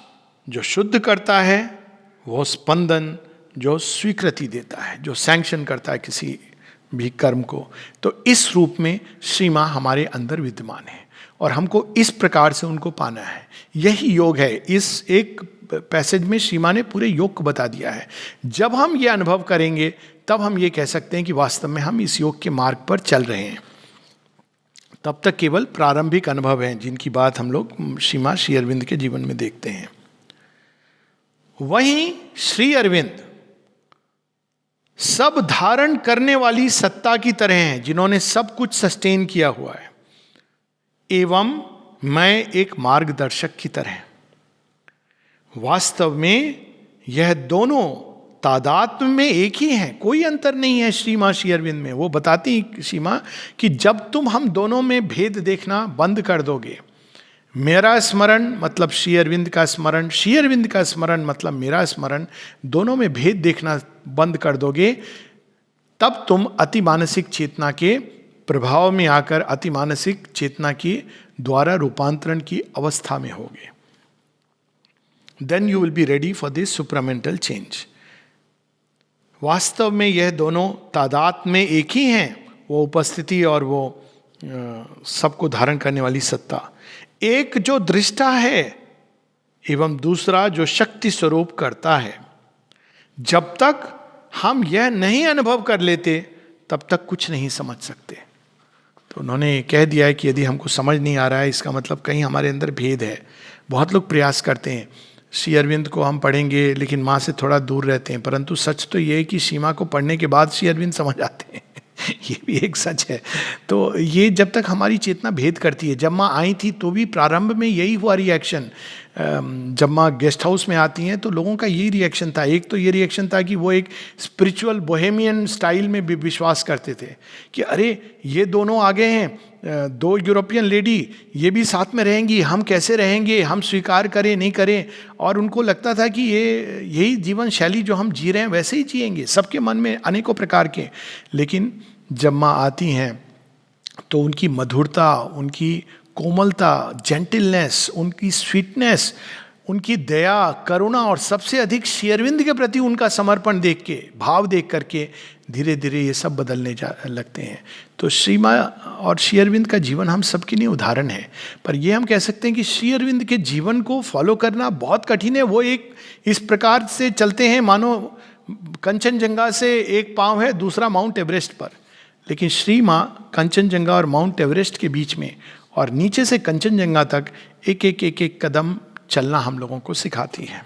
जो शुद्ध करता है, वह स्पंदन जो स्वीकृति देता है, जो सैंक्शन करता है किसी भी कर्म को। तो इस रूप में श्री माँ हमारे अंदर विद्यमान है और हमको इस प्रकार से उनको पाना है। यही योग है। इस एक पैसेज में श्री माँ ने पूरे योग को बता दिया है। जब हम ये अनुभव करेंगे तब हम ये कह सकते हैं कि वास्तव में हम इस योग के मार्ग पर चल रहे हैं। तब तक केवल प्रारंभिक अनुभव हैं जिनकी बात हम लोग श्री अरविंद के जीवन में देखते हैं। वहीं श्री अरविंद सब धारण करने वाली सत्ता की तरह हैं, जिन्होंने सब कुछ सस्टेन किया हुआ है, एवं मैं एक मार्गदर्शक की तरह। वास्तव में यह दोनों तादात्म्य में एक ही हैं, कोई अंतर नहीं है श्री माँ श्री अरविंद में। वो बताती श्री माँ कि जब तुम हम दोनों में भेद देखना बंद कर दोगे, मेरा स्मरण मतलब श्री अरविंद का स्मरण, श्री अरविंद का स्मरण मतलब मेरा स्मरण, दोनों में भेद देखना बंद कर दोगे, तब तुम अति मानसिक चेतना के प्रभाव में आकर अति मानसिक चेतना के द्वारा रूपांतरण की अवस्था में होगे। Then you will be ready for this supramental change. वास्तव में यह दोनों तादात में एक ही हैं, वो उपस्थिति और वो सबको धारण करने वाली सत्ता। एक जो दृष्टा है एवं दूसरा जो शक्ति स्वरूप करता है। जब तक हम यह नहीं अनुभव कर लेते तब तक कुछ नहीं समझ सकते। तो उन्होंने कह दिया है कि यदि हमको समझ नहीं आ रहा है, इसका मतलब कहीं हमारे अंदर भेद है। बहुत लोग प्रयास करते हैं, श्री अरविंद को हम पढ़ेंगे लेकिन माँ से थोड़ा दूर रहते हैं, परंतु सच तो ये है कि सीमा को पढ़ने के बाद श्री अरविंद समझ आते हैं। ये भी एक सच है। तो ये जब तक हमारी चेतना भेद करती है, जब माँ आई थी तो भी प्रारंभ में यही हुआ रिएक्शन। जब माँ गेस्ट हाउस में आती हैं तो लोगों का यही रिएक्शन था। एक तो ये रिएक्शन था कि वो एक स्पिरिचुअल बोहेमियन स्टाइल में भी विश्वास करते थे कि अरे ये दोनों आ गए हैं, दो यूरोपियन लेडी, ये भी साथ में रहेंगी, हम कैसे रहेंगे, हम स्वीकार करें नहीं करें। और उनको लगता था कि ये यही जीवन शैली जो हम जी रहे हैं वैसे ही जिएंगे। सबके मन में अनेकों प्रकार के। लेकिन जब माँ आती हैं तो उनकी मधुरता, उनकी कोमलता, जेंटलनेस, उनकी स्वीटनेस, उनकी दया, करुणा और सबसे अधिक श्री अरविंद के प्रति उनका समर्पण देख के, भाव देख करके धीरे धीरे ये सब बदलने जा लगते हैं। तो श्री माँ और श्री अरविंद का जीवन हम सबके लिए उदाहरण है। पर ये हम कह सकते हैं कि श्री अरविंद के जीवन को फॉलो करना बहुत कठिन है। वो एक इस प्रकार से चलते हैं मानो कंचनजंगा से एक पाँव है, दूसरा माउंट एवरेस्ट पर। लेकिन श्री माँ कंचनजंगा और माउंट एवरेस्ट के बीच में और नीचे से कंचनजंगा तक एक एक एक एक कदम चलना हम लोगों को सिखाती है।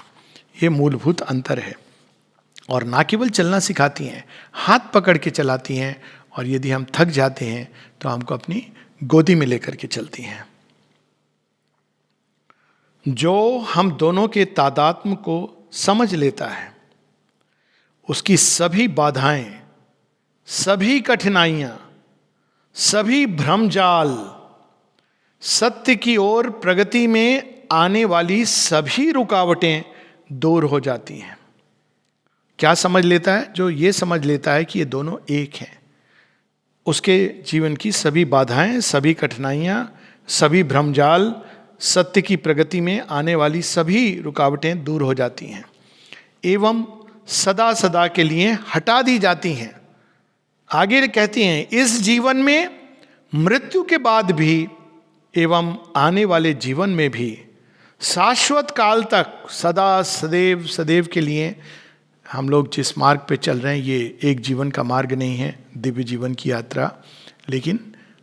ये मूलभूत अंतर है। और ना केवल चलना सिखाती हैं, हाथ पकड़ के चलाती हैं, और यदि हम थक जाते हैं तो हमको अपनी गोदी में लेकर के चलती हैं। जो हम दोनों के तादात्म्य को समझ लेता है, उसकी सभी बाधाएं, सभी कठिनाइयां, सभी भ्रमजाल, सत्य की ओर प्रगति में आने वाली सभी रुकावटें दूर हो जाती हैं। क्या समझ लेता है? जो ये समझ लेता है कि ये दोनों एक हैं, उसके जीवन की सभी बाधाएं, सभी कठिनाइयां, सभी भ्रमजाल, सत्य की प्रगति में आने वाली सभी रुकावटें दूर हो जाती हैं एवं सदा सदा के लिए हटा दी जाती हैं। आगे कहती हैं, इस जीवन में, मृत्यु के बाद भी एवं आने वाले जीवन में भी, शाश्वत काल तक, सदा सदैव सदैव के लिए हम लोग जिस मार्ग पे चल रहे हैं, ये एक जीवन का मार्ग नहीं है, दिव्य जीवन की यात्रा। लेकिन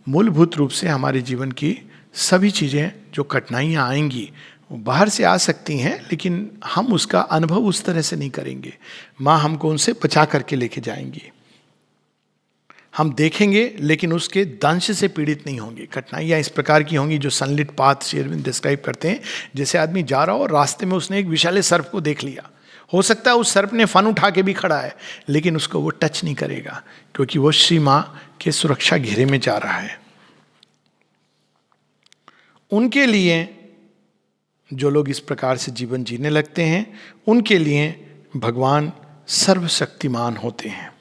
मूलभूत रूप से हमारे जीवन की सभी चीज़ें, जो कठिनाइयाँ आएंगी, वो बाहर से आ सकती हैं, लेकिन हम उसका अनुभव उस तरह से नहीं करेंगे। माँ हमको उनसे बचा करके लेके जाएंगी। हम देखेंगे लेकिन उसके दंश से पीड़ित नहीं होंगे। कठिनाइयाँ इस प्रकार की होंगी जो sunlit path Shri Arvind describe करते हैं। जैसे आदमी जा रहा हो, रास्ते में उसने एक विशाल सर्प को देख लिया, हो सकता है उस सर्प ने फन उठा के भी खड़ा है, लेकिन उसको वो टच नहीं करेगा, क्योंकि वो श्री माँ के सुरक्षा घेरे में जा रहा है। उनके लिए, जो लोग इस प्रकार से जीवन जीने लगते हैं, उनके लिए भगवान सर्वशक्तिमान होते हैं।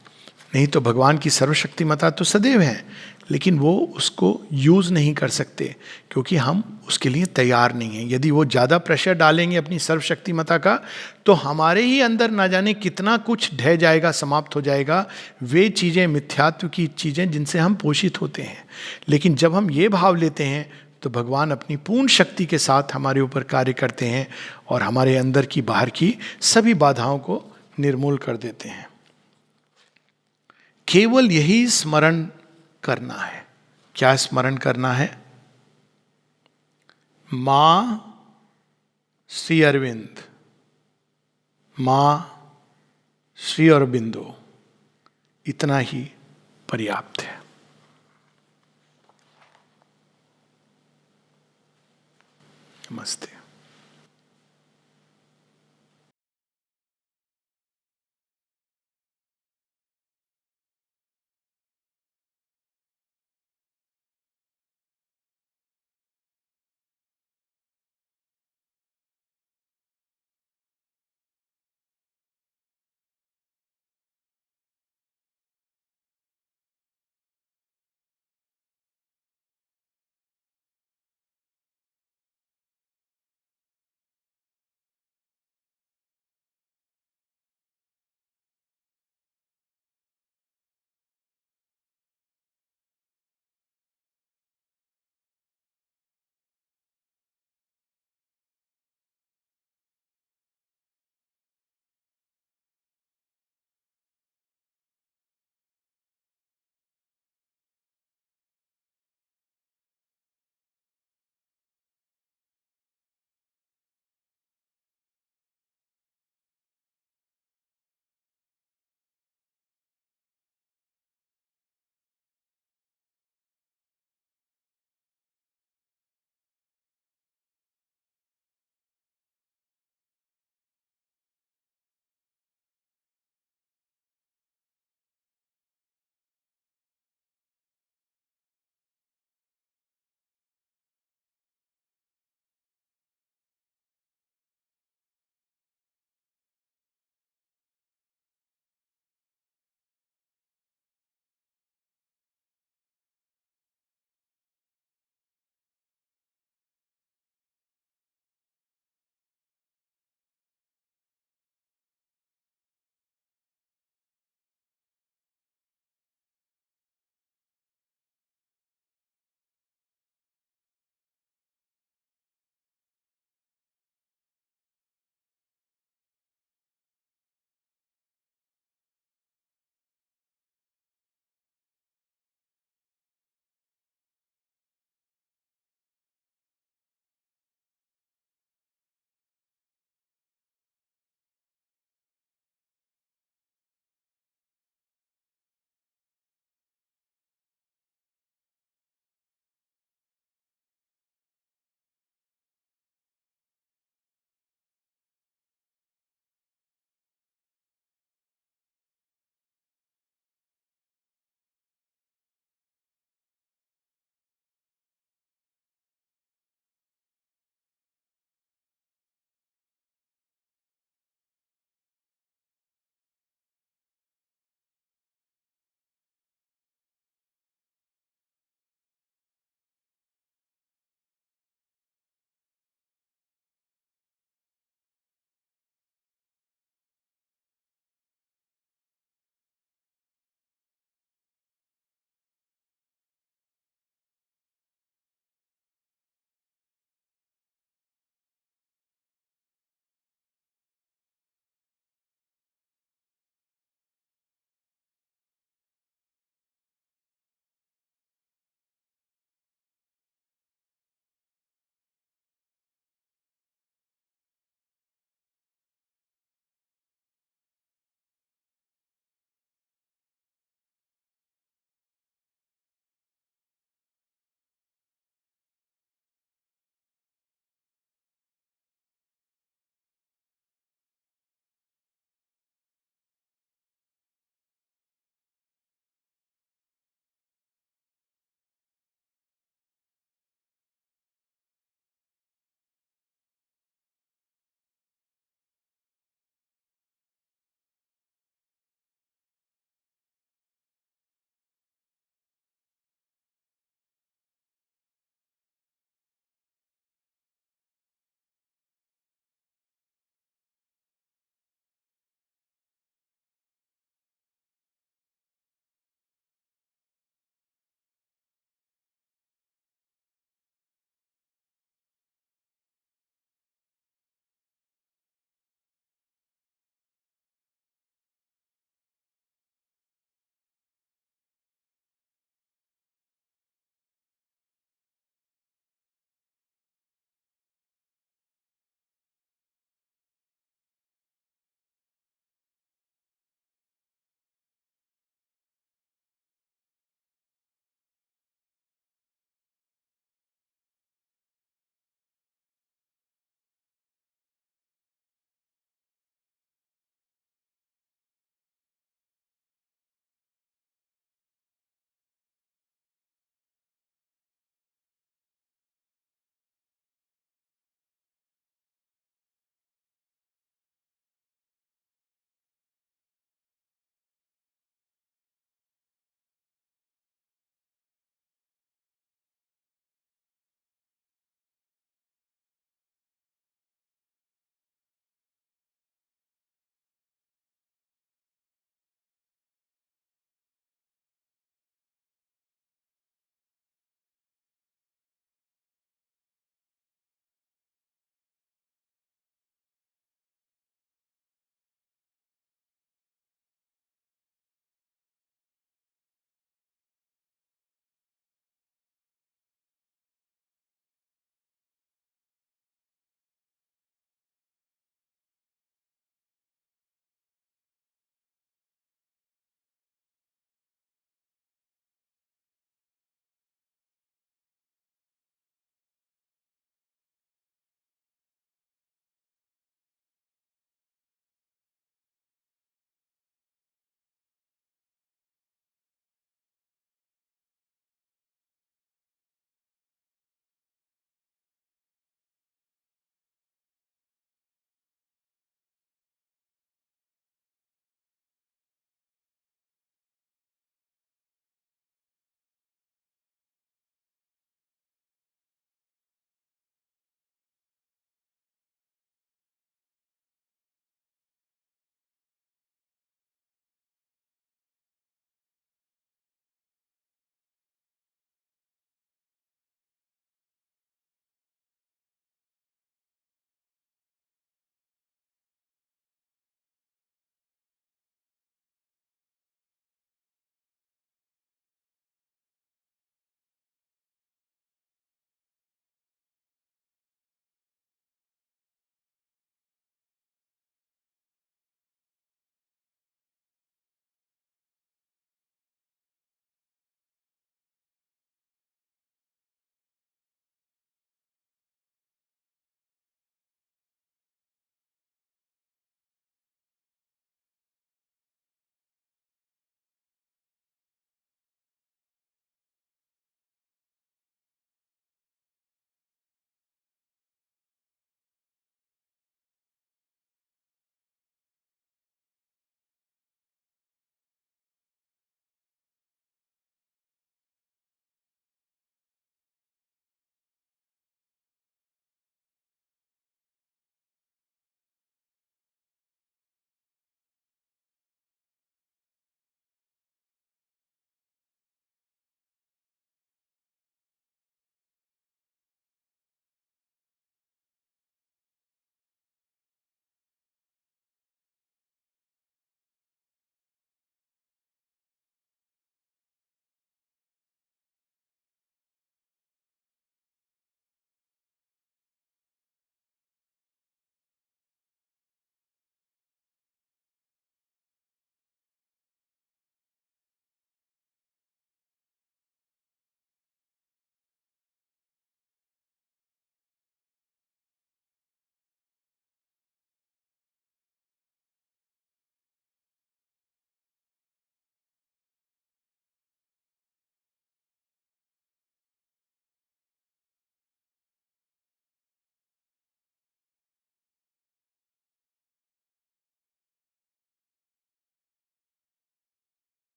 नहीं तो भगवान की सर्वशक्तिमता तो सदैव है, लेकिन वो उसको यूज नहीं कर सकते, क्योंकि हम उसके लिए तैयार नहीं हैं। यदि वो ज़्यादा प्रेशर डालेंगे अपनी सर्वशक्तिमता का, तो हमारे ही अंदर ना जाने कितना कुछ ढह जाएगा, समाप्त हो जाएगा। वे चीज़ें, मिथ्यात्व की चीज़ें जिनसे हम पोषित होते हैं। लेकिन जब हम ये भाव लेते हैं, तो भगवान अपनी पूर्ण शक्ति के साथ हमारे ऊपर कार्य करते हैं और हमारे अंदर की, बाहर की सभी बाधाओं को निर्मूल कर देते हैं। केवल यही स्मरण करना है। क्या स्मरण करना है? मां श्री अरविंद, मां श्री अरबिंदो, इतना ही पर्याप्त है। नमस्ते।